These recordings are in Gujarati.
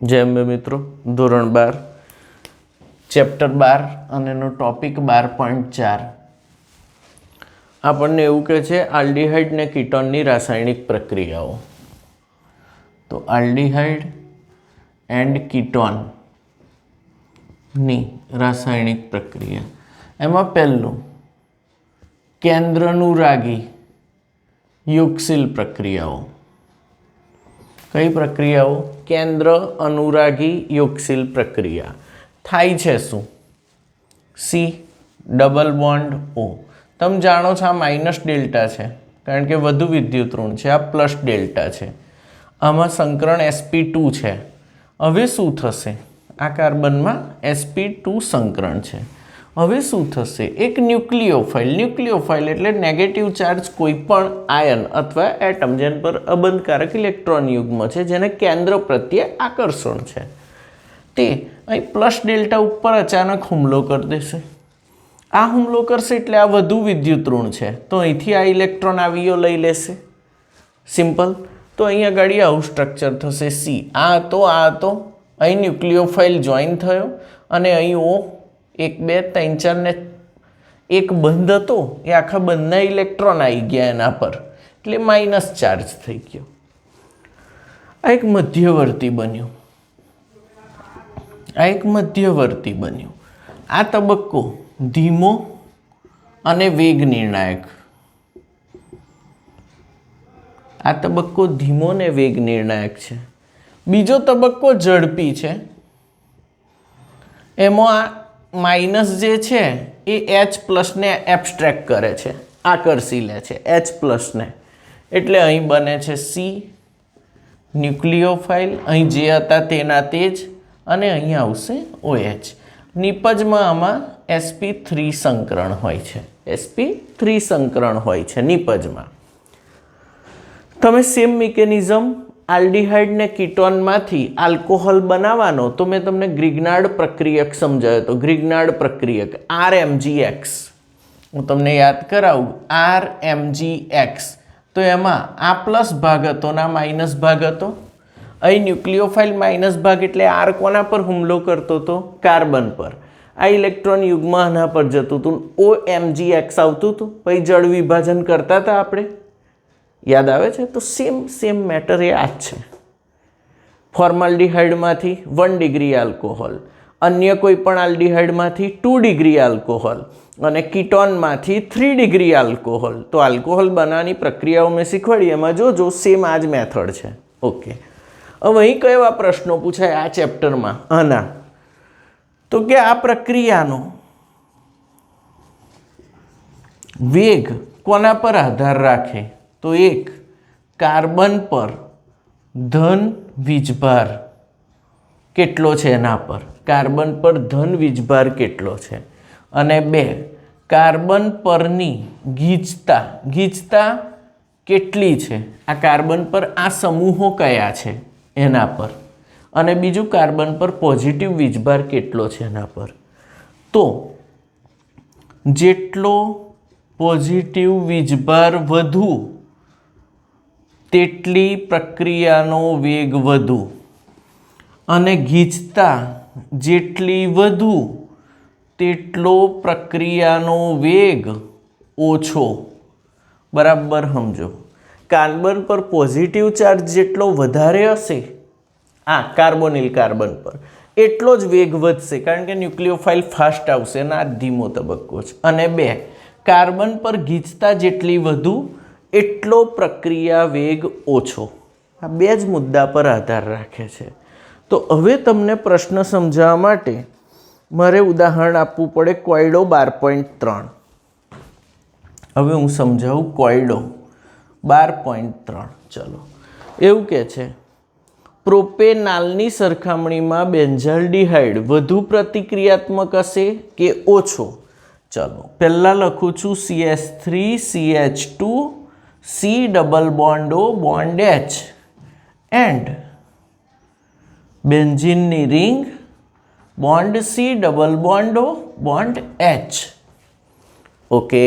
जय अंबे मित्रों, धोरण 12 चैप्टर 12 અને એનો ટોપિક 12.4 આપણને એવું કહે છે આલ્ડીહાઇડ ને કીટોનની રાસાયણિક પ્રક્રિયાઓ. તો આલ્ડીહાઇડ એન્ડ કીટોનની રાસાયણિક પ્રક્રિયા, એમાં પહેલું કેન્દ્રાનુરાગી યુગશીલ પ્રક્રિયાઓ. કઈ પ્રક્રિયાઓ? કેન્દ્ર અનુરાગી યોગશીલ પ્રક્રિયા. થાય છે શું? C double bond O. તમે જાણો છો આ માઇનસ ડેલ્ટા છે કારણ કે વધુ વિદ્યુત ઋણ છે, આ પ્લસ ડેલ્ટા છે. આમાં સંકરણ sp2 છે. હવે શું થશે? આ કાર્બનમાં sp2 સંકરણ છે. હવે શું થશે? એક ન્યુક્લિયોફાઇલ એટલે નેગેટિવ ચાર્જ કોઈ પણ આયન અથવા એટમ જેન પર અબંધકારક ઇલેક્ટ્રોન યુગ્મ છે જેને કેન્દ્ર પ્રત્યે આકર્ષણ છે, તે અહીં પ્લસ ડેલ્ટા ઉપર અચાનક હુમલો કરી દેશે. આ હુમલો કરશે એટલે આ વધુ વિદ્યુત ઋણ છે, તો અહીંથી આ ઇલેક્ટ્રોન આવીઓ લઈ લેશે. સિમ્પલ. તો અહીંયા આગળ આવું સ્ટ્રક્ચર થશે સી. આ હતો અહીં ન્યુક્લિયોફાઇલ જોઈન થયો અને અહીં ઓ 1 2 3 4 ને એક બંધ હતો એ આખા બંધના ઇલેક્ટ્રોન આવી ગયા એના પર, એટલે માઇનસ ચાર્જ થઈ ગયો. આ એક મધ્યવર્તી બન્યું. આ તબક્કો ધીમો અને વેગ નિર્ણાયક. છે. બીજો તબક્કો ઝડપી છે. એમાં આ માઇનસ જે છે એ H+ ને એબ્સ્ટ્રેક્ટ કરે છે, આકર્ષી લે છે H+ને. એટલે અહીં બને છે સી ન્યુક્લિયોફાઇલ, અહીં જે હતા તેના તે જ, અને અહીં આવશે OH. નિપજમાં આમાં sp3 સંકરણ હોય છે. નિપજમાં તમે સેમ મિકેનિઝમ આલ્ડીહાઇડ ને કીટોનમાંથી આલ્કોહોલ બનાવવાનો તો મેં તમને ગ્રિગ્નાર્ડ પ્રક્રિયક સમજાવ્યો હતો. ગ્રિગ્નાર્ડ પ્રક્રિયક RMGX, હું તમને યાદ કરાવું. RMGX તો એમાં આ પ્લસ ભાગ હતો ને આ માઇનસ ભાગ હતો. અહીં ન્યુક્લિયોફાઇલ માઇનસ ભાગ એટલે આર કોના પર હુમલો કરતો હતો? કાર્બન પર. આ ઇલેક્ટ્રોન યુગ્મ આના પર જતું હતું, OMGX આવતું હતું. પછી જળ વિભાજન કરતા હતા આપણે, યાદ આવે છે? તો સેમ મેટર એ આ જ છે. ફોર્માલ્ડીહાઇડમાંથી 1 ડિગ્રી આલ્કોહોલ, અન્ય કોઈ પણ આલ્ડીહાઇડમાંથી 2 ડિગ્રી આલ્કોહોલ અને કીટોનમાંથી 3 ડિગ્રી આલ્કોહોલ. તો આલ્કોહોલ બનાવવાની પ્રક્રિયાઓ મેં શીખવાડી, એમાં જોજો સેમ આ જ મેથડ છે. ઓકે. હવે અહીં કયા પ્રશ્નો પૂછાય આ ચેપ્ટરમાં? આના તો કે આ પ્રક્રિયાનો વેગ કોના પર આધાર રાખે? તો એક, કાર્બન પર ધન વીજભાર કેટલો છે એના પર. કાર્બન પર ધન વીજભાર કેટલો છે. અને 2, કાર્બન પરની ગીચતા કેટલી છે. આ કાર્બન પર આ સમૂહો કયા છે એના પર. અને બીજું, કાર્બન પર પોઝિટિવ વીજભાર કેટલો છે એના પર. તો જેટલો પોઝિટિવ વીજભાર વધુ તેટલી પ્રક્રિયાનો વેગ વધુ, અને ગીચતા જેટલી વધુ તેટલો પ્રક્રિયાનો વેગ ઓછો. બરાબર સમજો. કાર્બન પર પોઝિટિવ ચાર્જ જેટલો વધારે હશે કાર્બોનિલ કાર્બન પર, એટલો જ વેગ વધશે કારણ કે ન્યુક્લિયોફાઇલ ફાસ્ટ આવશે અને આ ધીમો તબક્કો છે. અને 2, કાર્બન પર ગીચતા જેટલી વધુ એટલો પ્રક્રિયા વેગ ઓછો. આ 2 જ મુદ્દા પર આધાર રાખે છે. તો હવે તમને પ્રશ્ન સમજાવવા માટે મારે ઉદાહરણ આપવું પડે. કોયડો 12.3. હવે હું સમજાવું કોયડો 12.3. ચલો. એવું કે છે પ્રોપેનાલની સરખામણીમાં બેન્ઝાલ્ડીહાઇડ વધુ પ્રતિક્રિયાત્મક હશે કે ઓછો? ચલો, પહેલાં લખું છું CH3 CH2 C double bond O bond H and બેન્ઝીનની ring bond C double bond O bond H. Okay.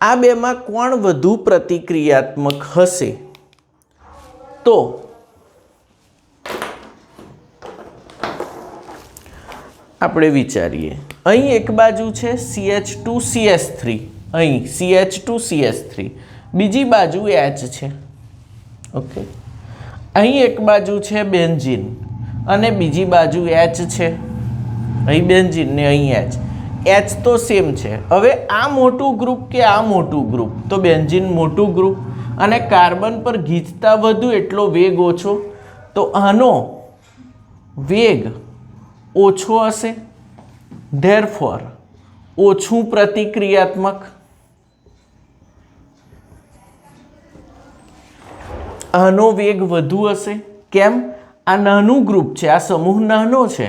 આ બેમાં કોણ વધુ પ્રતિક્રિયાત્મક હશે? તો આપણે વિચારીએ. અહીં એક બાજુ છે CH2CH3, અહીં CH2CH3, બીજી બાજુ H છે. ઓકે, અહીં એક બાજુ છે બેન્ઝીન અને બીજી બાજુ H છે. અહીં બેન્ઝીન ને અહીં H તો સેમ છે. હવે આ મોટું ગ્રુપ કે આ મોટું ગ્રુપ? તો બેન્ઝીન મોટું ગ્રુપ અને કાર્બન પર ગીચતા વધુ એટલો વેગ ઓછો, તો આનો વેગ ઓછો હશે, ધેરફોર ઓછું પ્રતિક્રિયાત્મક. આનો વેગ વધુ હશે. કેમ? આ નાનું ગ્રુપ છે, આ સમૂહ નાનો છે,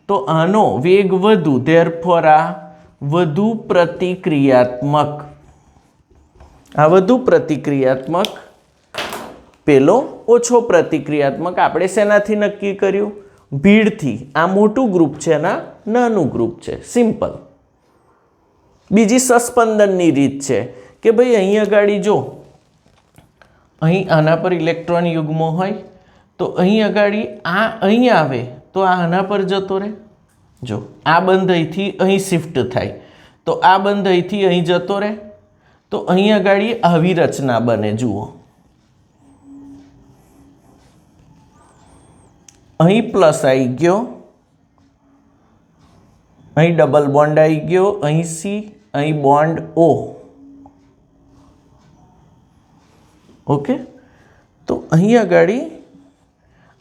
તો આનો વેગ વધુ, ધેરફોર આ વધુ પ્રતિક્રિયાત્મક. આ વધુ પ્રતિક્રિયાત્મક, પેલો ઓછો પ્રતિક્રિયાત્મક. આપણે શેનાથી નક્કી કર્યું? ભીડથી. આ મોટું ગ્રુપ છે ને નાનું ગ્રુપ છે. સિમ્પલ. બીજી સસ્પંદનની રીત છે કે ભાઈ અહીં આગળ જો, અહીં આના પર ઇલેક્ટ્રોન યુગ્મો હોય તો અહીં આગળ આ અહીં આવે તો આ આના પર જતો રહે. જો આ બંધ અહીંથી અહીં શિફ્ટ થાય તો આ બંધ અહીંથી અહીં જતો રહે, તો અહીં આગળ આવી રચના બને. જુઓ, અહીં પ્લસ આવી ગયો, અહીં ડબલ બોન્ડ આવી ગયો, અહીં C, અહીં બોન્ડ O. ઓકે, તો અહીં આગળ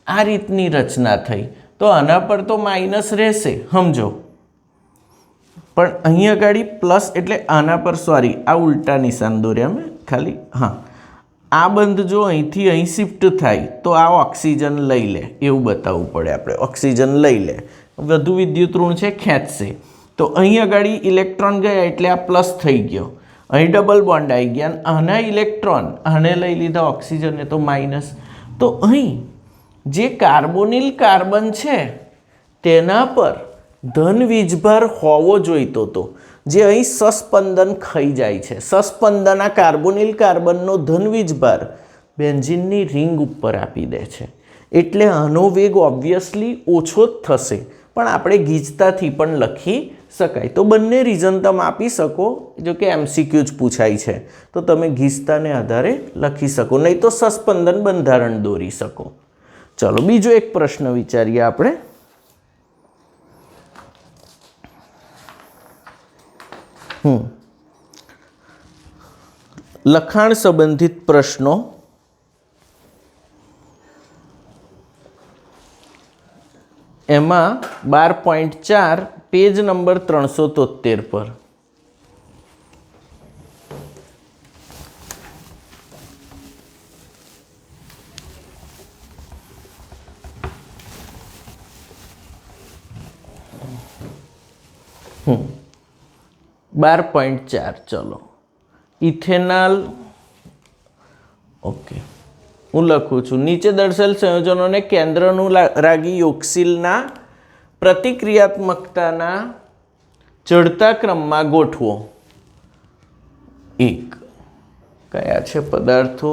આ રીતની રચના થઈ. તો આના પર તો માઇનસ રહેશે, સમજો, પણ અહીં આગળ પ્લસ એટલે આના પર, સોરી આ ઉલટા નિશાન દોર્યા મેં ખાલી. હા, આ બંધ જો અહીંથી અહીં શિફ્ટ થાય તો આ ઓક્સિજન લઈ લે, એવું બતાવવું પડે આપણે. ઓક્સિજન લઈ લે, વધુ વિદ્યુત ઋણ છે, ખેંચશે. તો અહીં આગળ ઇલેક્ટ્રોન ગયા એટલે આ પ્લસ થઈ ગયો, અહીં ડબલ બોન્ડ આવી ગયા, આના ઇલેક્ટ્રોન આને લઈ લીધા ઓક્સિજનને તો માઇનસ. તો અહીં જે કાર્બોનિલ કાર્બન છે તેના પર ધન વીજભાર હોવો જોઈતો હતો, જે અહીં સસ્પંદન ખાઈ જાય છે. સસ્પંદન આ કાર્બોનિલ કાર્બનનો ધન વીજભાર બેન્ઝીનની રિંગ ઉપર આપી દે છે, એટલે આનો વેગ ઓબ્વિયસલી ઓછો જ થશે, પણ આપણે ગીચતાથી પણ લખી શકાય. તો બંને રીઝન તમે આપી શકો. જો કે MCQ જ પૂછાય છે તો તમે ગીચતાને આધારે લખી શકો, નહીં તો સસ્પંદન બંધારણ દોરી શકો. ચલો બીજો એક પ્રશ્ન વિચારીએ આપણે. લખાણ સંબંધિત પ્રશ્નો. એમાં 12.4 પેજ નંબર 373 પર. હમ 12.4 ચલો, ઇથેનોલ. ઓકે, હું લખું છું. નીચે દર્શાવેલ સંયોજનોને કેન્દ્રનું રાગી યોગશીલના પ્રતિક્રિયાત્મકતાના ચડતા ક્રમમાં ગોઠવો. 1. કયા છે પદાર્થો?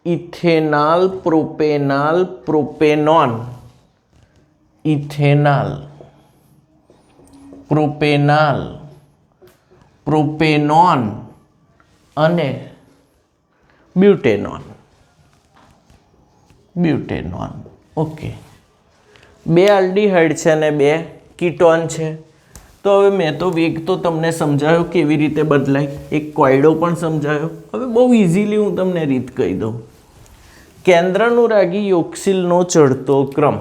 Ethanol, propanol, propanone. Ethanol, propanol, propanone અને બ્યુટેનોન. બ્યુટેનોન. ઓકે, 2 આલ્ડીહાઇડ છે અને 2 કીટોન છે. તો હવે મેં તો વેગ તો તમને સમજાયો કેવી રીતે બદલાય, એક કોયડો પણ સમજાયો. હવે બહુ ઇઝીલી હું તમને રીત કહી દઉં. કેન્દ્રાનુરાગી યોગશીલનો ચડતો ક્રમ.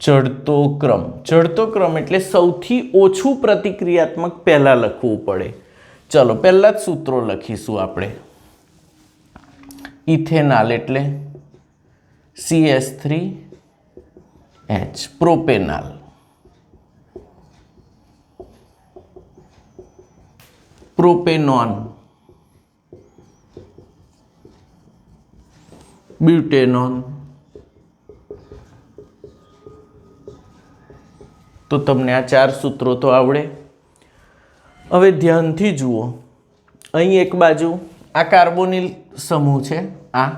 ચડતો ક્રમ. ચડતો ક્રમ એટલે સૌથી ઓછું પ્રતિક્રિયાત્મક પહેલાં લખવું પડે. ચલો પહેલાં જ સૂત્રો લખીશું આપણે. ઇથેનોલ એટલે CH3H. Propanol, propanone, butanone. તો તમને આ 4 સૂત્રો તો આવડે. હવે ધ્યાનથી જુઓ, અહીં એક બાજુ આ કાર્બોનિલ સમૂહ છે, આ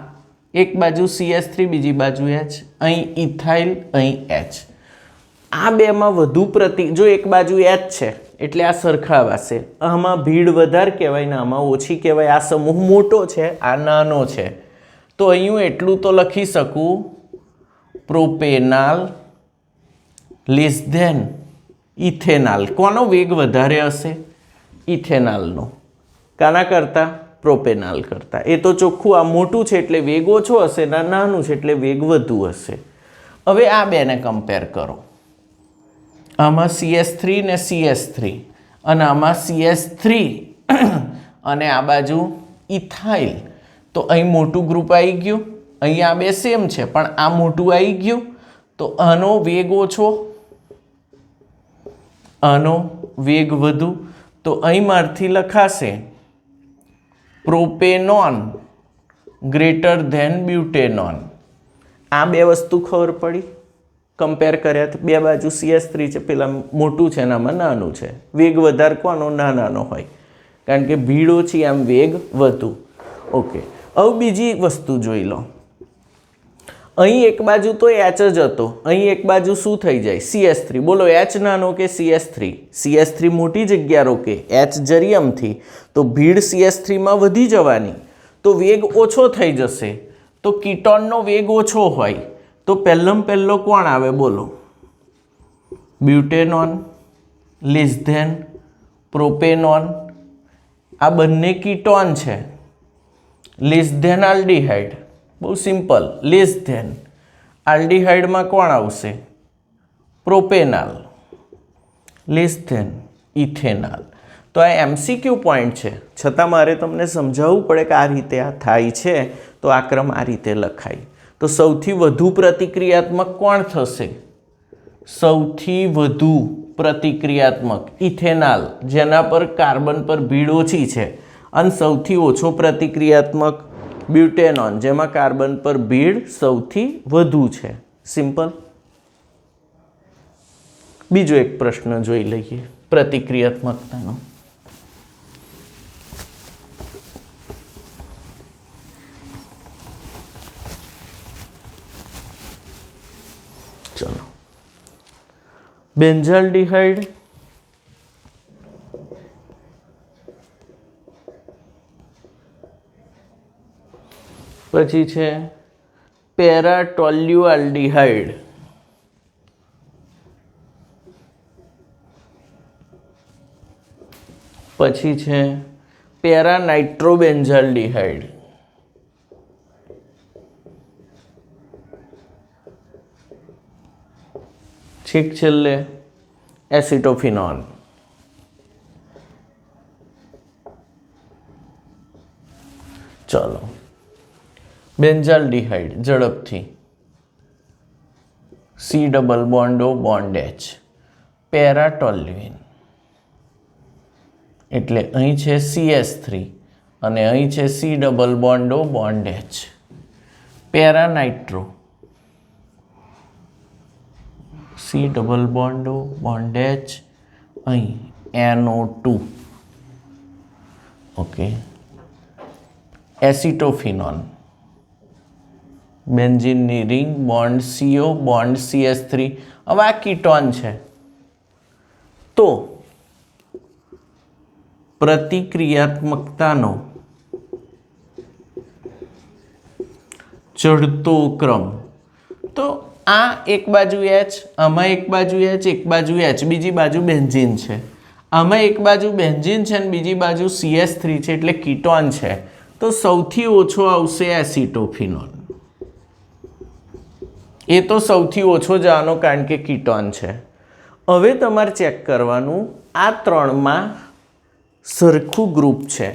એક બાજુ CH3 બીજી બાજુ H, અહીં ઇથાઇલ અહીં H. આ બેમાં વધુ જો એક બાજુ H છે એટલે આ સરખાવાશે, આમાં ભીડ વધારે કહેવાય ને આમાં ઓછી કહેવાય. આ સમૂહ મોટો છે, આ નાનો છે, તો અહીં એટલું તો લખી શકું પ્રોપેનાલ લેસ ધેન ઇથેનાલ. કોનો વેગ વધારે હશે? ઇથેનાલનો. કાના કરતાં? પ્રોપેનાલ કરતાં. એ તો ચોખ્ખું, આ મોટું છે એટલે વેગ ઓછો હશે, નાનું છે એટલે વેગ વધુ હશે. હવે આ બેને કમ્પેર કરો. આમાં CH3 ને CH3 અને આમાં CH3 અને આ બાજુ ઇથાઇલ. તો અહીં મોટું ગ્રુપ આવી ગયું, અહીં આ બે સેમ છે પણ આ મોટું આવી ગયું, તો આનો વેગ ઓછો, આનો વેગ વધુ. તો અહીં મારથી લખાશે પ્રોપેનોન ગ્રેટર ધેન બ્યુટેનોન. આ બે વસ્તુ ખબર પડી, કમ્પેર કર્યા તો બે બાજુ CH3 છે, પેલા મોટું છે અને આમાં નાનું છે. વેગ વધારે કોનો? નાનો હોય, કારણ કે ભીડ ઓછી આમ વેગ વધુ. ઓકે, હવે બીજી વસ્તુ જોઈ લો. અહીં એક બાજુ તો H જ હતો, અહીં એક બાજુ શું થઈ જાય? CH3. બોલો H નાનો કે CH3? CH3 મોટી જગ્યા રોકે, H જરિયમથી, તો ભીડ CH3માં વધી જવાની, તો વેગ ઓછો થઈ જશે. તો કીટોનનો વેગ ઓછો હોય તો પહેલો કોણ આવે? બોલો બ્યુટેનોન લેસ ધેન પ્રોપેનોન. આ બંને કીટોન છે, લેસ ધેન આલ્ડીહાઇડ. બહુ સિમ્પલ, લેસ ધેન. આલ્ડીહાઇડમાં કોણ આવશે? પ્રોપેનાલ. Less than ethanal. તો આ MCQ પોઈન્ટ છે, છતાં મારે તમને સમજાવવું પડે કે આ રીતે આ થાય છે, તો આ ક્રમ આ રીતે લખાય. તો સૌથી વધુ પ્રતિક્રિયાત્મક કોણ થશે? સૌથી વધુ પ્રતિક્રિયાત્મક ઇથેનાલ, જેના પર કાર્બન પર ભીડ ઓછી છે, અને સૌથી ઓછો પ્રતિક્રિયાત્મક બ્યુટેનોન, જેમાં કાર્બન પર ભીડ સૌથી વધુ છે. સિમ્પલ. બીજો એક પ્રશ્ન જોઈ લઈએ પ્રતિક્રિયાત્મકતાનો. ચલો, બેન્ઝાલ્ડિહાઇડ પછી છે પેરાટોલ્યુઆલ્ડિહાઇડ, પછી છે પેરાનાઇટ્રોબેન્ઝાલ્ડિહાઇડ, છેક છેલ્લે એસિટોફિનોન. ચલો, બેન્ઝાલ્ડિહાઇડ ઝડપથી. C double bond O bond H. Para toluene એટલે અહીં છે CH3 અને અહીં છે C double bond O bond H. Para nitro C double bond O bond H, અહીં NO2. ઓકે, એસિટોફિનોન બેન્ઝીનની ring, bond CO bond CH3. હવે આ કીટોન છે, તો પ્રતિક્રિયાત્મકતાનો ચડતો ક્રમ. તો આ એક બાજુ H, આમાં એક બાજુ H, એક બાજુ H, બીજી બાજુ બેન્ઝીન છે. આમાં એક બાજુ બેન્ઝીન છે અને બીજી બાજુ CH3 છે, એટલે કીટોન છે. તો સૌથી ઓછો આવશે એસિટોફિનોન. એ તો સૌથી ઓછો જવાનો, કારણ કે કીટોન છે. હવે તમારે ચેક કરવાનું, આ ત્રણમાં સરખું ગ્રુપ છે.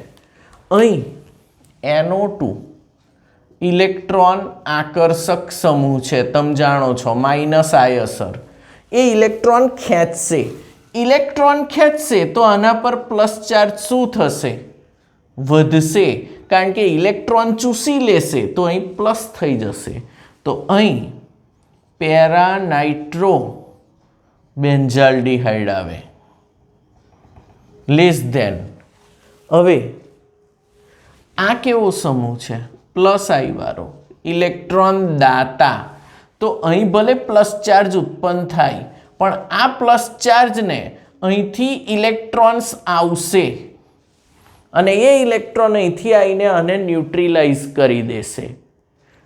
અહીં NO2 ઇલેક્ટ્રોન આકર્ષક સમૂહ છે, તમે જાણો છો, માઇનસ આય અસર. એ ઇલેક્ટ્રોન ખેંચશે. ઇલેક્ટ્રોન ખેંચશે તો આના પર પ્લસ ચાર્જ શું થશે? વધશે, કારણ કે ઇલેક્ટ્રોન ચૂસી લેશે તો અહીં પ્લસ થઈ જશે. તો અહીં પેરાનાઇટ્રો બેન્ઝાલ્ડિહાઇડ આવે, લેસ ધેન. હવે આ કેવો સમૂહ છે? પ્લસ આઈ વાળો, ઇલેક્ટ્રોન દાતા. તો અહીં ભલે પ્લસ ચાર્જ ઉત્પન્ન થાય, પણ આ પ્લસ ચાર્જને અહીંથી ઇલેક્ટ્રોન્સ આવશે અને એ ઇલેક્ટ્રોન અહીંથી આવીને આને ન્યુટ્રિલાઇઝ કરી દેશે.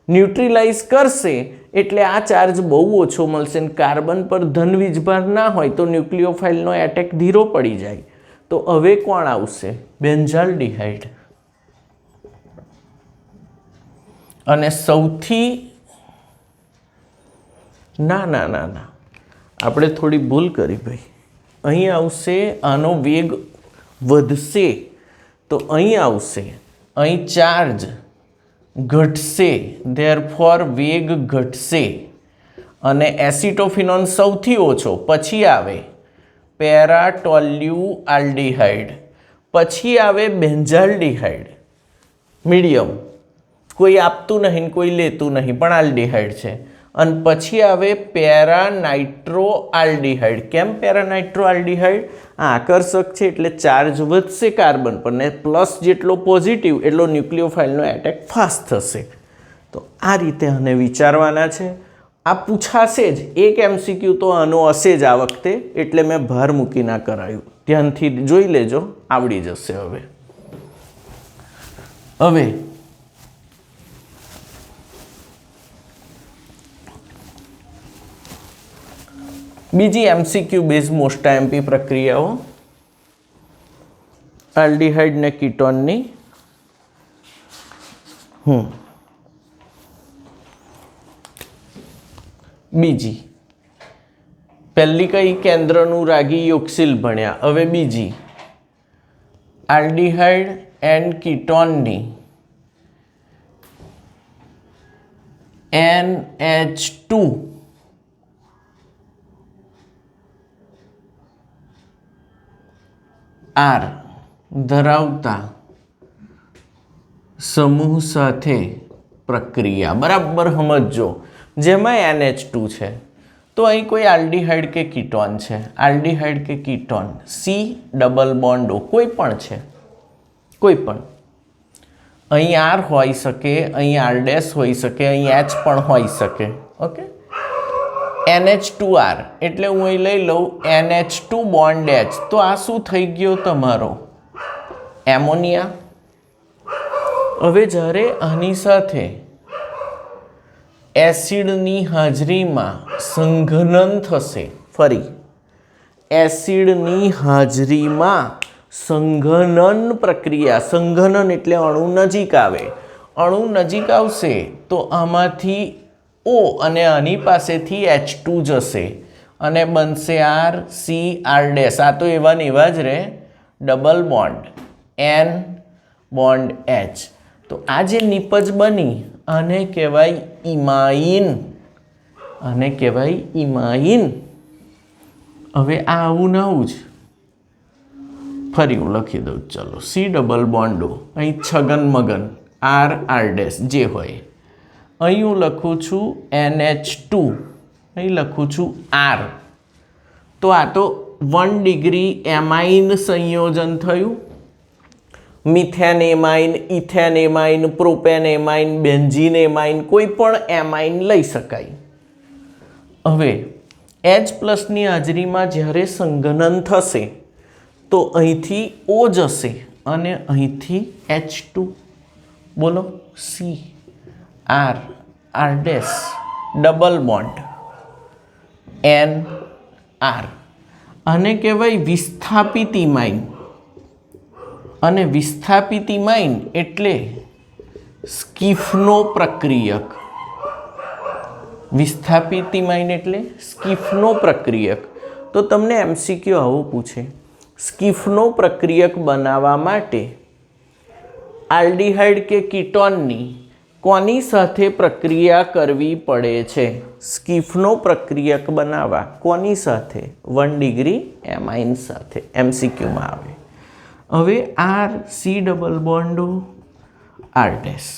ન્યુટ્રિલાઇઝ કરશે એટલે આ ચાર્જ બહુ ઓછો મળશે અને કાર્બન પર ધન વીજભાર ના હોય તો ન્યુક્લિયોફાઇલનો એટેક ધીરો પડી જાય. તો હવે કોણ આવશે? બેન્ઝાલ્ડિહાઇડ. અને સૌથી ના ના ના ના આપણે થોડી ભૂલ કરી ભાઈ. અહીં આવશે, આનો વેગ વધશે તો અહીં આવશે, અહીં ચાર્જ ઘટશે, ધેરફોર વેગ ઘટશે. અને એસિટોફિનોન સૌથી ઓછો, પછી આવે પેરાટોલ્યુઆલ્ડિહાઇડ, પછી આવે બેન્ઝાલ્ડિહાઇડ, મીડિયમ, કોઈ આપતું નહીં કોઈ લેતું નહીં પણ આલ્ડિહાઇડ છે. અને પછી આવે પેરાનાઇટ્રોઆલ્ડિહાઇડ. કેમ પેરાનાઇટ્રોઆલ્ડિહાઇડ? આ આકર્ષક છે એટલે ચાર્જ વધશે કાર્બન પર ને પ્લસ જેટલો પોઝિટિવ એટલો ન્યુક્લિયોફાઇલનો એટેક ફાસ્ટ થશે. તો આ રીતે આને વિચારવાના છે. આ પૂછાશે જ, એક MCQ તો આનો હશે જ આ વખતે, એટલે મેં ભાર મૂકી ના કરાયું. ધ્યાનથી જોઈ લેજો, આવડી જશે. હવે બીજી MCQ બેઝ મોસ્ટ આઈએમપી પ્રક્રિયાઓ આલ્ડિહાઇડ ને કીટોનની. બીજી, પહેલી કઈ? કેન્દ્રનું રાગી યોગશીલ ભણ્યા. હવે બીજી આલ્ડિહાઇડ એન્ડ કીટોનની NH2 R ધરાવતા સમૂહ સાથે પ્રક્રિયા. બરાબર સમજો. જેમાં NH2 છે તો અહીં કોઈ આલ્ડિહાઇડ કે કીટોન છે, આલ્ડિહાઇડ કે ketone, C double bond O, કોઈ પણ છે, કોઈ પણ. અહીં R હોઈ શકે, અહીં R ડેશ હોઈ શકે, અહીં H પણ હોઈ શકે. ઓકે, NH2R એટલે હું અહીં લઈ લઉં NH2 બોન્ડ H. તો આ શું થઈ ગયો તમારો? એમોનિયા. હવે જ્યારે આની સાથે એસિડની હાજરીમાં સંઘનન થશે, ફરી એસિડની હાજરીમાં સંઘનન પ્રક્રિયા, સંઘનન એટલે અણુ નજીક આવે. અણુ નજીક આવશે તો આમાંથી O અને આની પાસેથી H2 જશે અને બનશે R C R ડેશ. આ તો એવા ને એવા જ રહે. Double bond N bond H. તો આ જે નિપજ બની આને કહેવાય ઇમાઇન. આને કહેવાય ઇમાઇન. હવે આ આવું ને આવું જ. ફરી હું લખી દઉં, ચલો. C ડબલ બોન્ડ O, અહીં છગન મગન, R R ડેશ જે હોય. અહીં હું લખું છું NH2, અહીં લખું છું R. તો આ તો 1 ડિગ્રી એમાઇન સંયોજન થયું. Methane amine, ethane amine, propane amine, benzene amine, કોઈ પણ એમાઇન લઈ શકાય. હવે H+ ની હાજરીમાં જ્યારે સંઘનન થશે તો અહીંથી O જશે અને અહીંથી H2. બોલો, C R R dash double bond N R. આને કહેવાય વિસ્થાપિત ઇમાઇન. અને વિસ્થાપિત ઇમાઇન એટલે સ્કિફનો પ્રક્રિયક. વિસ્થાપિત ઇમાઇન એટલે સ્કિફનો પ્રક્રિયક. તો તમને MCQ આવું પૂછે, સ્કિફનો પ્રક્રિયક બનાવવા માટે આલ્ડિહાઇડ કે કીટોનની કોની સાથે પ્રક્રિયા કરવી પડે છે? સ્કિફનો પ્રક્રિયક બનાવવા કોની સાથે? 1 ડિગ્રી એમાઇન સાથે. MCQમાં આવે. હવે R C double bond O R dash.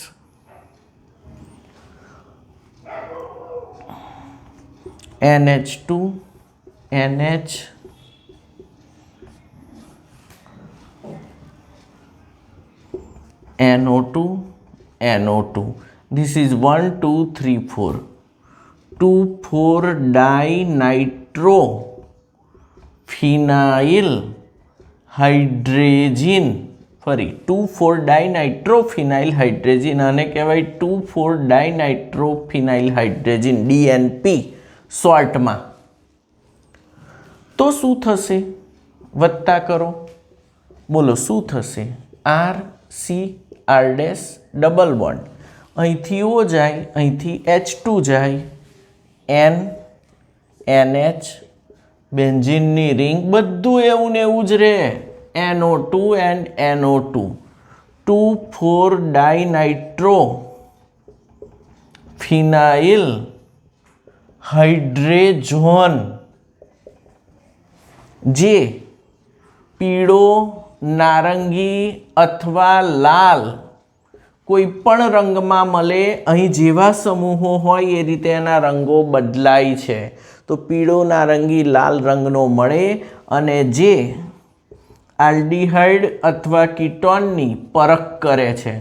NH2 NH NO2 NO2. This is 1 2 3 4 2,4 dinitro phenyl hydrazine. ફરી 2,4 dinitro phenyl hydrazine આને કહેવાય 2,4 dinitro phenyl hydrazine DNP શોર્ટમાં. તો શું થશે? વત્તા કરો, બોલો શું થશે? R ડબલ બોન્ડ, અહીંથી O જાય, અહીંથી H2 જાય, N NH બેન્ઝીનની રિંગ બધું એવું ને એવું જ રહે. NO2 and NO2 2,4 dinitro phenyl hydrazone જે પીળો, નારંગી અથવા લાલ કોઈ પણ રંગમાં મળે. અહીં જેવા સમૂહો હોય એ રીતે એના રંગો બદલાય છે. તો પીળો, નારંગી, લાલ રંગનો મળે અને જે આલ્ડીહાઇડ અથવા કીટોનની પરખ કરે છે.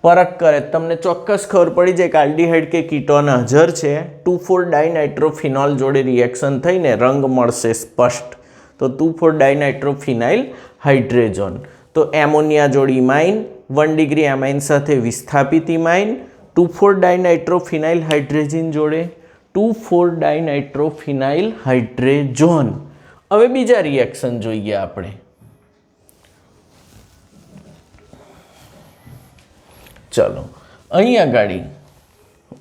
પરખ કરે તમને ચોક્કસ ખબર પડી જાય કે આલ્ડીહાઇડ કે કીટોન હાજર છે. 2,4 ડાયનાઇટ્રોફિનોલ જોડે રિએક્શન થઈને રંગ મળશે સ્પષ્ટ. તો 2,4 ડાયનાઇટ્રોફિનાઇલ હાઇડ્રેઝોન. તો એમોનિયા જોડે ઇમાઇન, 1 ડિગ્રી એમાઇન સાથે વિસ્થાપિત ઇમાઇન, 2,4 ડાયનાઇટ્રોફિનાઇલ હાઇડ્રેઝિન જોડે 2,4 ડાયનાઇટ્રોફિનાઇલ હાઇડ્રેઝોન. હવે બીજા રિએક્શન જોઈએ આપણે. ચલો અહીં આગળ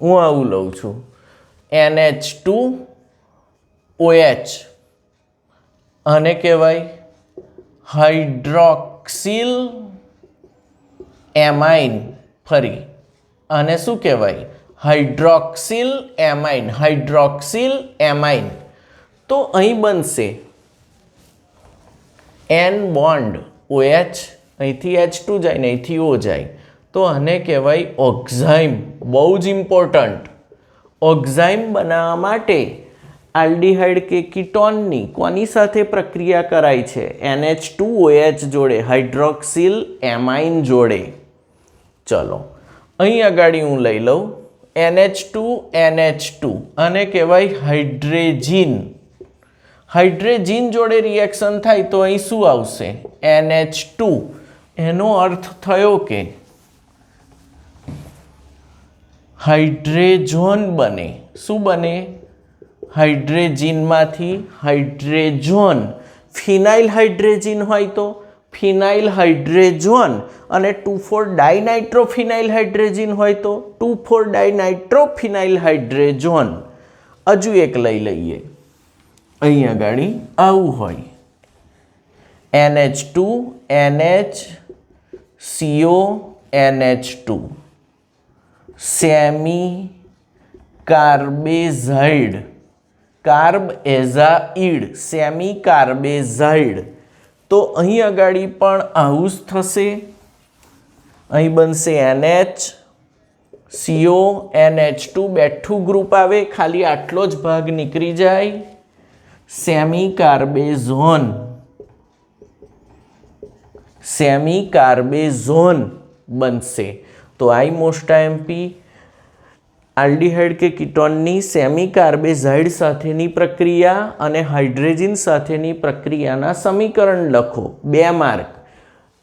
હું આવું લઉં છું NH2OH આને કહેવાય હાઇડ્રોક્સિલ એમાઇન. ફરી આને શું કહેવાય? Hydroxyl amine. Hydroxyl amine. તો અહીં બનશે N બોન્ડ OH, અહીંથી H2 જાય ને અહીંથી O જાય. તો આને કહેવાય ઓક્ઝાઇમ. બહુ જ ઇમ્પોર્ટન્ટ. ઓક્ઝાઇમ બનાવવા માટે આલ્ડીહાઇડ કે કીટોનની કોની સાથે પ્રક્રિયા કરાય છે? NH2OH જોડે, હાઇડ્રોક્સિલ એમાઇન જોડે. ચલો અહીં આગળ હું લઈ લઉં NH2NH2 આને કહેવાય હાઇડ્રેઝિન. હાઇડ્રેઝિન જોડે રિએક્શન થાય તો અહીં શું આવશે? NH2. એનો અર્થ થયો કે હાઇડ્રેઝોન બને. શું બને? હાઇડ્રેઝિનમાંથી હાઇડ્રેઝોન. ફિનાઇલ હાઇડ્રેઝિન હોય તો ફિનાઇલ હાઇડ્રેઝોન અને 2,4 ડાયનાઇટ્રોફિનાઇલ હાઇડ્રેઝિન હોય તો 2,4 ડાયનાઇટ્રોફિનાઇલ હાઇડ્રેઝોન. હજુ એક લઈ લઈએ. અહીં આગળ આવું હોય NH2 NHCO NH2 semi carbazide. Carb azide, semi carbazide. તો અહીં આગળ પણ આવું જ થશે. અહીં બનશે NHCO NH2 બેઠું ગ્રુપ આવે, ખાલી આટલો જ ભાગ નીકળી જાય. સેમી કાર્બેઝોન. સેમી કાર્બેઝોન બનશે. તો આઈ મોસ્ટ એમપી આલ્ડીહાઇડ કે કીટોનની સેમી કાર્બેઝાઇડ સાથેની પ્રક્રિયા અને હાઇડ્રેઝિન સાથેની પ્રક્રિયાના સમીકરણ લખો. 2 માર્ક.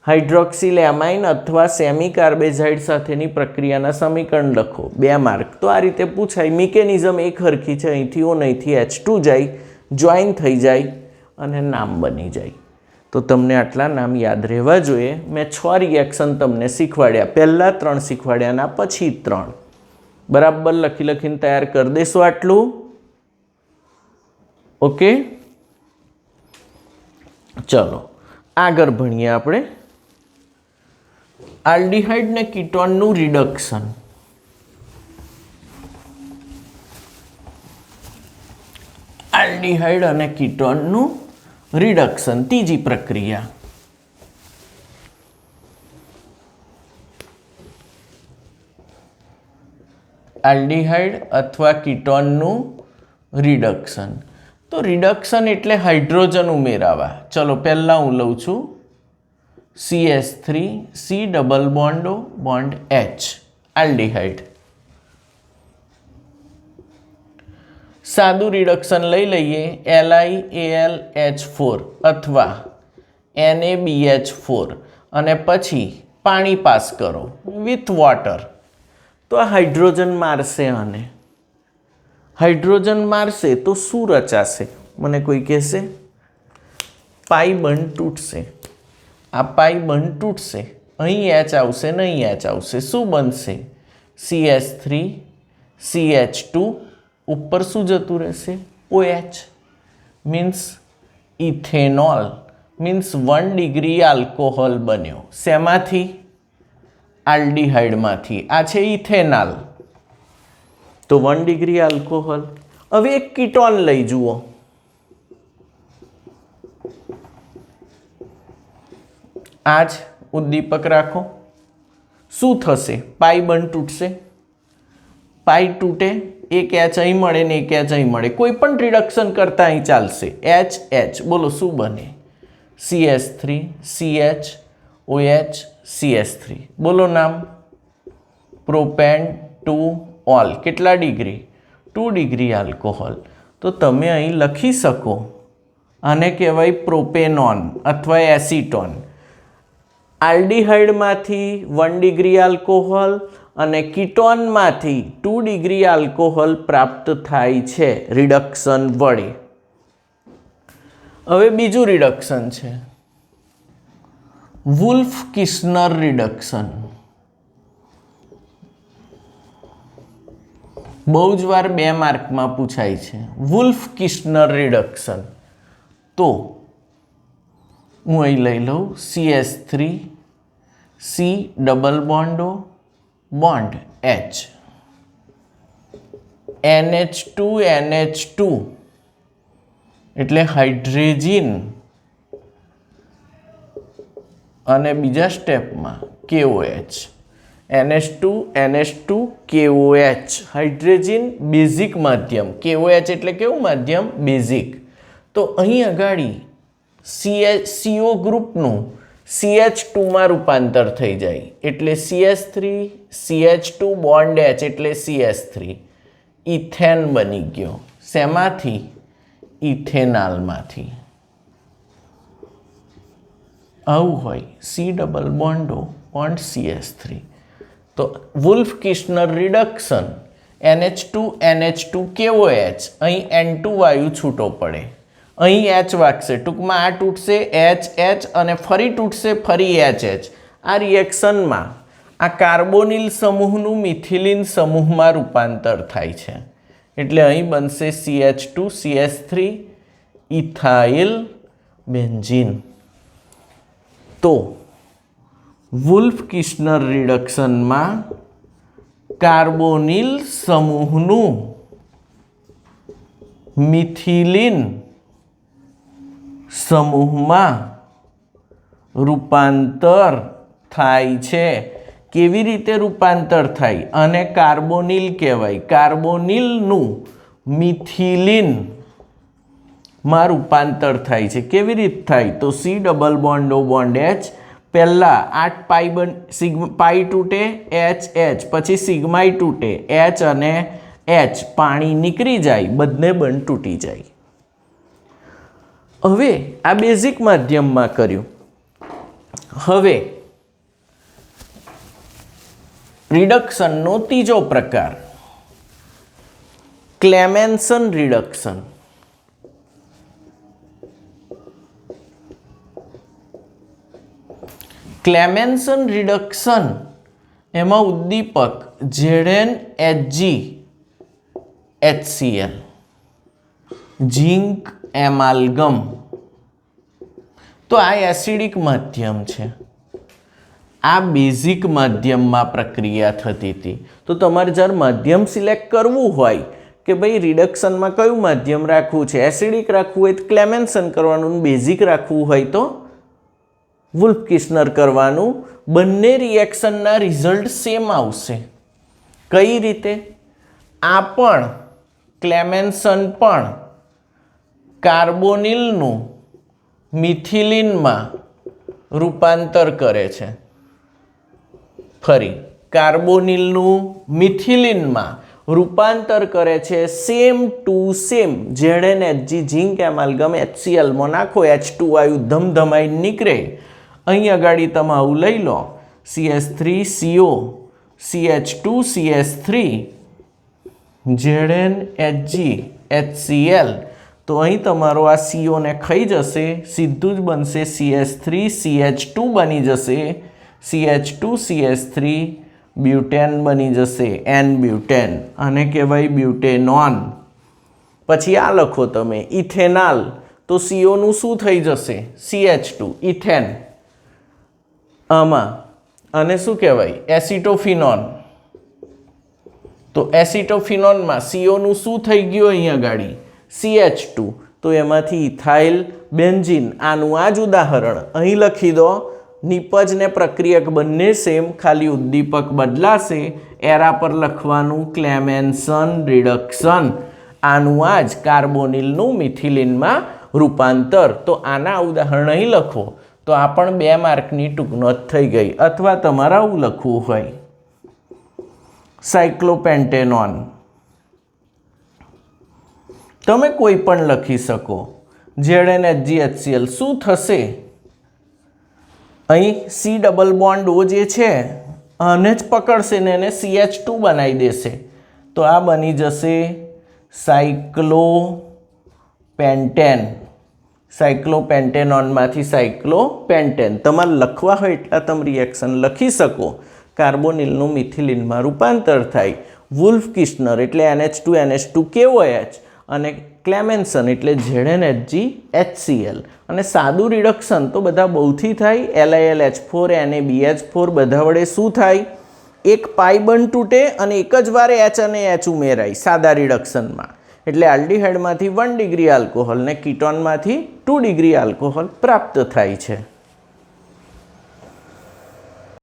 હાઇડ્રોક્સિલ એમાઇન અથવા સેમી કાર્બેઝાઇડ સાથેની પ્રક્રિયાના સમીકરણ લખો. 2 માર્ક. તો આ રીતે પૂછાય. મિકેનિઝમ એક હરખી છે. અહીંથી O અહીંથી H2 જાય, જોઈન થઈ જાય અને નામ બની જાય. તો તમને આટલા નામ યાદ રહેવા જોઈએ. મેં 6 રિએક્શન તમને શીખવાડ્યા. પહેલાં 3 શીખવાડ્યાના પછી 3. બરાબર લખીને તૈયાર કરી દેશો આટલું. ઓકે, ચલો આગળ ભણીએ આપણે આલ્ડીહાઇડ ને કીટોનનું રિડક્શન. આલ્ડીહાઇડ અને કીટોનનું રિડક્શન, ત્રીજી પ્રક્રિયા. આલ્ડીહાઇડ અથવા કીટોનનું રિડક્શન. તો રિડક્શન એટલે હાઇડ્રોજન ઉમેરાવા. ચલો પહેલાં હું લઉં છું CH3 C double bond O bond H aldehyde. સાદું રિડક્શન લઈ લઈએ LiAlH4 અથવા NaBH4 અને પછી પાણી પાસ કરો વિથ વોટર, તો આ હાઇડ્રોજન મારશે. અને હાઇડ્રોજન મારશે તો શું રચાશે? મને કોઈ કહેશે? પાઈ બંધ તૂટશે. આ પાઈ બંધ તૂટશે, અહીં H આવશે ને અહીં H આવશે. શું બનશે? CH3 CH2 ઉપર શું જતું રહેશે? OH means ethanol, means 1 degree alcohol બન્યો. શેમાંથી? આલ્ડિહાઇડમાંથી. આ છે ઇથેનોલ, તો 1 ડિગ્રી આલ્કોહોલ. હવે એક કીટોન લઈ જુઓ. આ જ ઉદ્દીપક રાખો. શું થશે? પાઈ બંધ તૂટશે. પાઈ તૂટે, એક H અહીં મળે ને એક H અહીં મળે. કોઈ પણ રિડક્શન કરતા અહીં ચાલશે. H બોલો શું બને? CH3 CH OH CH3. બોલો નામ. Propane 2 all. કેટલા ડિગ્રી? 2 degree alcohol. તો તમે અહીં લખી શકો, આને કહેવાય પ્રોપેનોન અથવા એસિટોન. આલ્ડિહાઇડમાંથી 1 ડિગ્રી આલ્કોહોલ અને કીટોનમાંથી 2 ડિગ્રી આલ્કોહોલ પ્રાપ્ત થાય છે રિડક્શન વડે. હવે બીજું રિડક્શન છે વુલ્ફ-કિર્શનર રિડક્શન. બહુ જ વાર 2 માર્કમાં પૂછાય છે વુલ્ફ-કિર્શનર રિડક્શન. તો હું અહીં લઈ લઉં CH3 C double bond O bond H NH2 એટલે હાઇડ્રોજન અને બીજા સ્ટેપમાં KOH NH2 KOH hydrogen basic માધ્યમ. KOH એટલે કેવું માધ્યમ? બેઝિક. તો અહીં અગાડી CO ગ્રુપનું CH2 માં રૂપાંતર થઈ જાય એટલે CH3 CH2 બોન્ડ H એટલે CH3 ઇથેન બની ગયો. શેમાંથી? ઇથેનોલમાંથી. આવું હોય C double bond O bond CH3. તો વુલ્ફ-કિર્શનર રિડક્શન NH2 KOH. અહીં N2 વાયુ છૂટો પડે, અહીં H વાગશે. ટૂંકમાં આ તૂટશે H અને ફરી તૂટશે ફરી H. આ રિએક્શનમાં આ કાર્બોનિલ સમૂહનું મિથિલિન સમૂહમાં રૂપાંતર થાય છે એટલે અહીં બનશે CH2 CH3 ઇથાઇલ બેન્ઝીન. તો વુલ્ફ-કિર્શનર રિડક્શનમાં કાર્બોનિલ સમૂહનું મિથિલિન સમૂહમાં રૂપાંતર થાય છે. કેવી રીતે રૂપાંતર થાય? અને કાર્બોનિલ કહેવાય. કાર્બોનિલનું મિથિલિનમાં રૂપાંતર થાય છે. કેવી રીતે થાય? તો C double bond O bond H. પહેલાં 8 પાઈ તૂટે H પછી સિગ્માઈ તૂટે H અને H પાણી નીકળી જાય, બંને બંધ તૂટી જાય. હવે આ બેઝિક માધ્યમમાં કર્યું. હવે રિડક્શનનો ત્રીજો પ્રકાર ક્લેમેન્સન રિડક્શન. ક્લેમેન્સન રિડક્શન એમાં ઉદ્દીપક ZnHg HCl ઝીંક એમાલ્ગમ. તો આ એસિડિક માધ્યમ છે. આ બેઝિક માધ્યમમાં પ્રક્રિયા થતી હતી. તો તમારે જ્યારે માધ્યમ સિલેક્ટ કરવું હોય કે ભાઈ રિડક્શનમાં કયું માધ્યમ રાખવું છે, એસિડિક રાખવું હોય તો ક્લેમેન્સન કરવાનું, બેઝિક રાખવું હોય તો વુલ્ફ-કિર્શનર કરવાનું. બંને રિએક્શનના રિઝલ્ટ સેમ આવશે. કઈ રીતે? આ પણ ક્લેમેન્સન પણ કાર્બોનિલનું મિથિલિનમાં રૂપાંતર કરે છે. ફરી કાર્બોનિલનું મિથિલિનમાં રૂપાંતર કરે છે same to same. ZnHg zinc amalgam HCl માં નાખો, H2 વાયુ ધમધમાઈ નીકળે. અહીં આગળ તમે આવું લઈ લો, CH3CO CH2 CH3 ZnHg HCl. તો અહીં તમારો આ CO ને ખાઈ જશે, સીધું જ બનશે CH3 CH2 બની જશે, CH2 CH3 બ્યુટેન બની જશે, N બ્યુટેન. આને કહેવાય બ્યુટેનોન. પછી આ લખો તમે ઇથેનાલ, તો CO નું શું થઈ જશે? CH2 ethane. આમાં આને શું કહેવાય? એસિટોફિનોન. તો એસિટોફિનોનમાં CO નું શું થઈ ગયું અહીંયા ગાડી? CH2. તો એમાંથી ઇથાઇલ બેન્ઝીન. આનું આ જ ઉદાહરણ અહીં લખી દો. નિપજ ને પ્રક્રિયક બંને સેમ, ખાલી ઉદ્દીપક બદલાશે. એરા પર લખવાનું ક્લેમેન્સન રિડક્શન. આનું આ જ કાર્બોનિલનું મિથિલિનમાં રૂપાંતર. તો આના ઉદાહરણ અહીં લખો તો આ પણ 2 માર્કની ટૂંકનોટ થઈ ગઈ. અથવા તમારે આવું લખવું હોય સાયક્લોપેન્ટેનોન, તમે કોઈ પણ લખી શકો. ZnHg HCl શું થશે? અહીં C ડબલ બોન્ડ O જે છે આને જ પકડશે ને એને CH2 બનાવી દેશે. તો આ બની જશે સાયક્લોપેન્ટેન. સાયક્લોપેન્ટેનોનમાંથી સાયક્લોપેન્ટેન. તમારે લખવા હોય એટલા તમે રિએક્શન લખી શકો. કાર્બોનિલનું મિથિલિનમાં રૂપાંતર થાય. વુલ્ફ કિસ્નર એટલે NH2 NH2 KOH અને ક્લેમેન્સન એટલે ZnHg HCl. અને સાદું રિડક્શન તો બધા બહુથી થાય. LiLH4 NaBH4 બધા વડે શું થાય? એક પાઈ બંધ તૂટે અને એક જ વારે H અને H ઉમેરાય સાદા રિડક્શનમાં. એટલે આલ્ડીહાઇડમાંથી 1 ડિગ્રી આલ્કોહોલ ને કીટોનમાંથી 2 ડિગ્રી આલ્કોહોલ પ્રાપ્ત થાય છે.